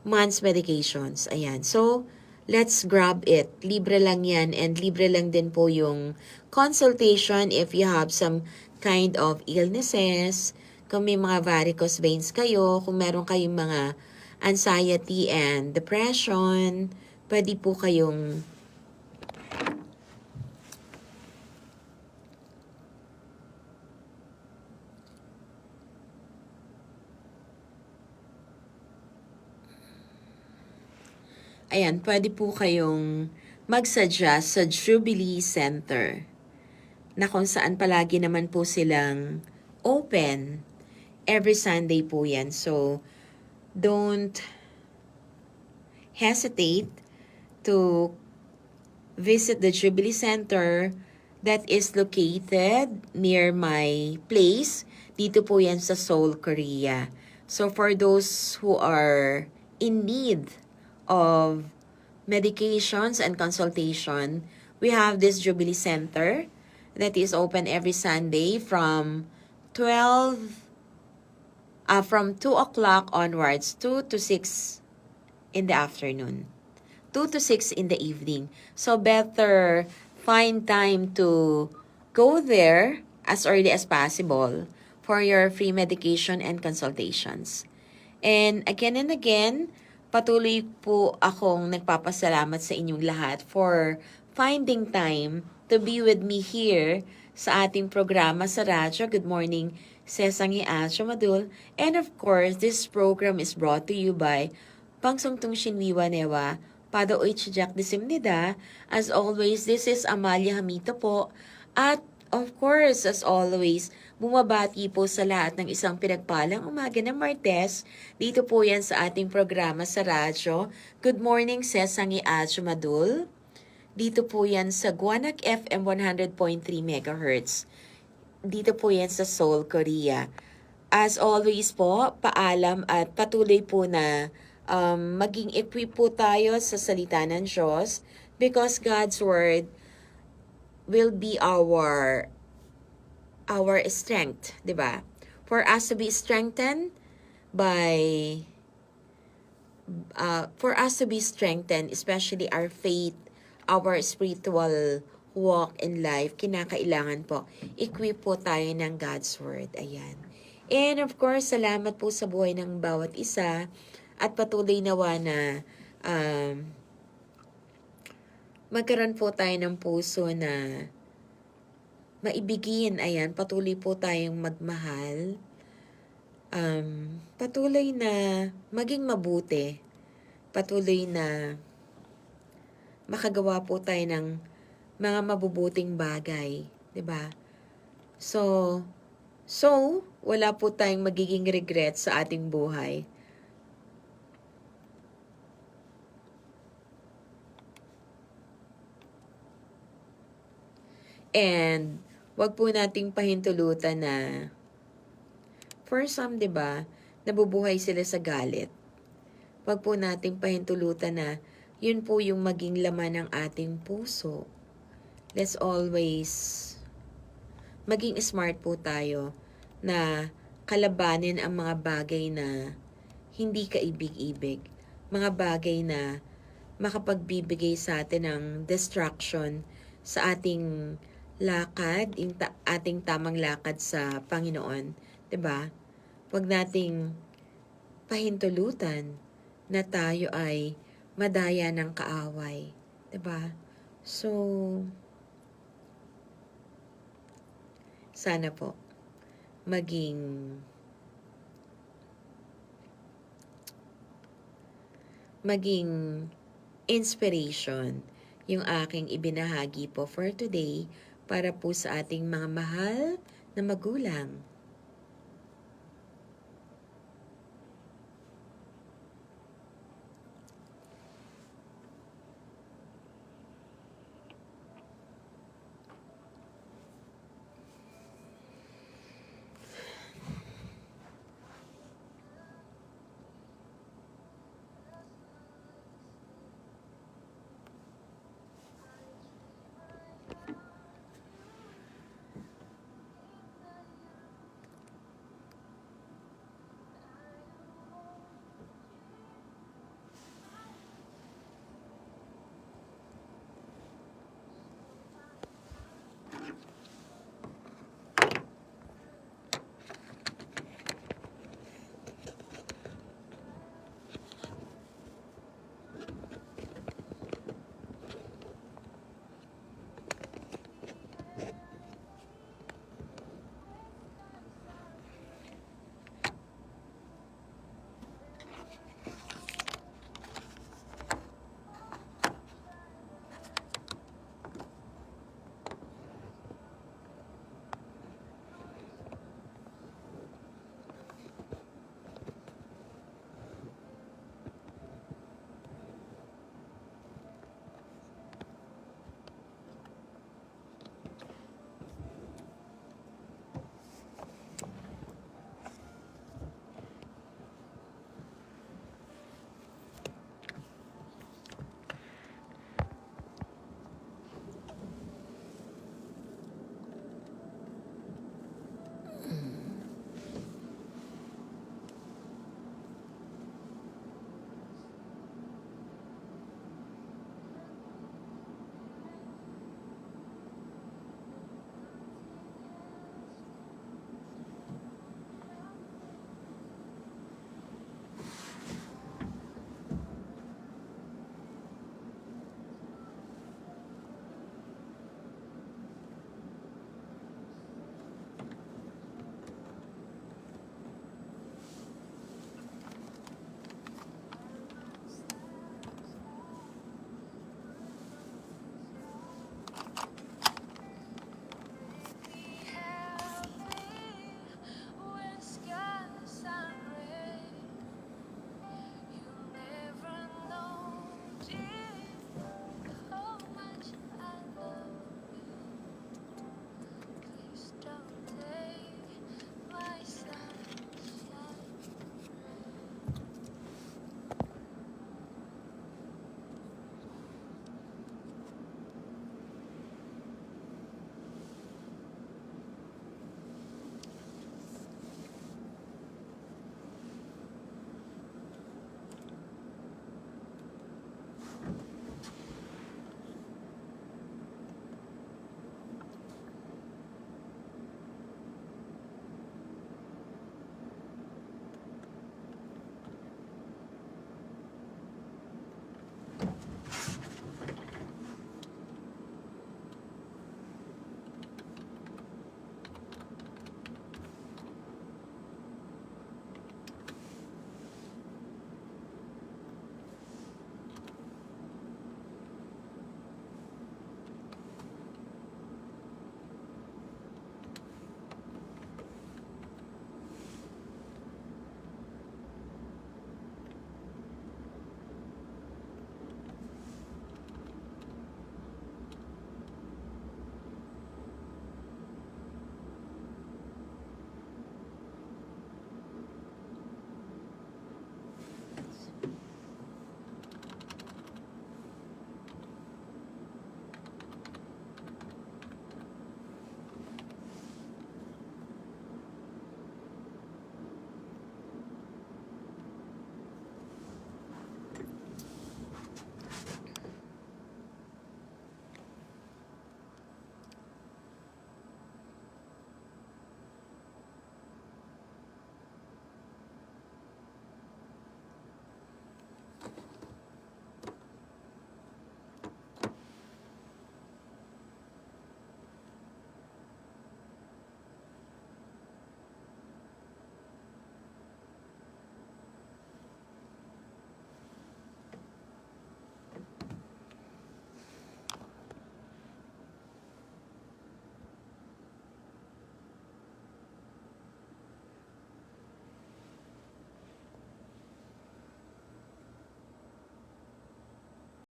months medications. Ayan. So, let's grab it. Libre lang yan and libre lang din po yung consultation if you have some kind of illnesses, kung may mga varicose veins kayo, kung meron kayong mga anxiety and depression, pwede po kayong pwede po kayong mag-suggest sa Jubilee Center na kung saan palagi naman po silang open. Every Sunday po yan. So, don't hesitate to visit the Jubilee Center that is located near my place. Dito po yan sa Seoul, Korea. So, for those who are in need of medications and consultation, we have this Jubilee Center that is open every Sunday from 2 o'clock onwards, 2 to 6 in the afternoon, 2 to 6 in the evening. So better find time to go there as early as possible for your free medication and consultations. And again, patuloy po akong nagpapasalamat sa inyong lahat for finding time to be with me here sa ating programa sa radyo. Good morning, Sesangi Asyo Madul. And of course, this program is brought to you by Pangsungtung Shinwiwa Newa, Pada Oichijak Disimnida. As always, this is Amalia Hamito po. At of course, as always, bumabati po sa lahat ng isang pinagpalang umaga ng Martes. Dito po yan sa ating programa sa radyo. Good morning, Sesangi Asyo Madul. Dito po yan sa Guanak FM 100.3 MHz. Dito po yan sa Seoul, Korea. As always po, paalam at patuloy po na maging equip po tayo sa salita ng Diyos because God's Word will be our strength, 'di ba? For us to be strengthened by especially our faith, our spiritual walk in life, kinakailangan po, equip po tayo ng God's Word. Ayan. And of course, salamat po sa buhay ng bawat isa at patuloy nawa na magkaroon po tayo ng puso na maibigin. Ayan, patuloy po tayong magmahal. Patuloy na maging mabuti. Patuloy na makagawa po tayo ng mga mabubuting bagay, 'di ba? So wala po tayong magiging regret sa ating buhay. And wag po nating pahintulutan na for some, 'di ba, nabubuhay sila sa galit. Wag po nating pahintulutan na yun po yung maging laman ng ating puso. Let's always maging smart po tayo na kalabanin ang mga bagay na hindi kaibig-ibig. Mga bagay na makapagbibigay sa atin ng distraction sa ating lakad, ating tamang lakad sa Panginoon. 'Di ba? Huwag nating pahintulutan na tayo ay madaya ng kaaway. 'Di ba? So, sana po maging inspiration yung aking ibinahagi po for today para po sa ating mga mahal na magulang.